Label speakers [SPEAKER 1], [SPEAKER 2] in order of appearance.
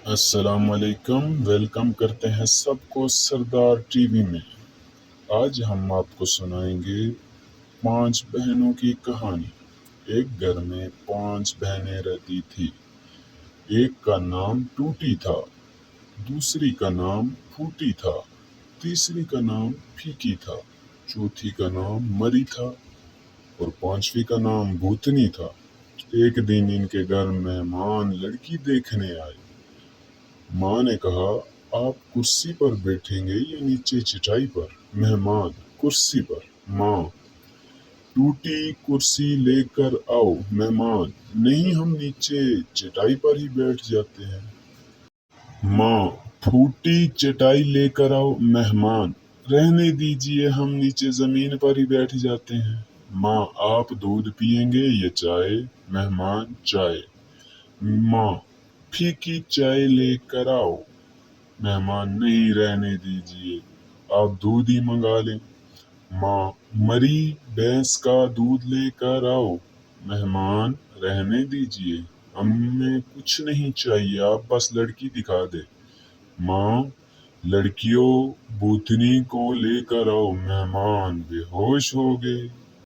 [SPEAKER 1] السلام علیکم، ویلکم کرتے ہیں سب کو سردار ٹی وی میں۔ آج ہم آپ کو سنائیں گے 5 بہنوں کی کہانی۔ ایک گھر میں 5 بہنیں رہتی تھی۔ ایک کا نام ٹوٹی تھا، دوسری کا نام پھوٹی تھا، تیسری کا نام پھیکی تھا، چوتھی کا نام مری تھا اور 5ویں کا نام بھوتنی تھا۔ ایک دن ان کے گھر مہمان لڑکی دیکھنے آئے۔ ماں نے کہا، آپ کرسی پر بیٹھیں گے یا نیچے چٹائی پر؟ مہمان: کرسی پر۔ ماں: ٹوٹی کرسی لے کر آؤ۔ مہمان: نہیں، ہم نیچے چٹائی پر ہی بیٹھ جاتے ہیں۔ ماں: پھوٹی چٹائی لے کر آؤ۔ مہمان: رہنے دیجیے، ہم نیچے زمین پر ہی بیٹھ جاتے ہیں۔ ماں: آپ دودھ پئیں گے یا چائے؟ مہمان: چائے۔ ماں: پھیکی چائے لے کر آؤ۔ مہمان: نہیں، رہنے دیجیے، آپ دودھ ہی منگا لیں۔ ماں: مری بھینس کا دودھ لے کر آؤ۔ مہمان: رہنے دیجیے، ہمیں کچھ نہیں چاہیے، آپ بس لڑکی دکھا دیں۔ ماں: لڑکیوں، بھوتنی کو لے کر آؤ۔ مہمان بے ہوش ہو گئے۔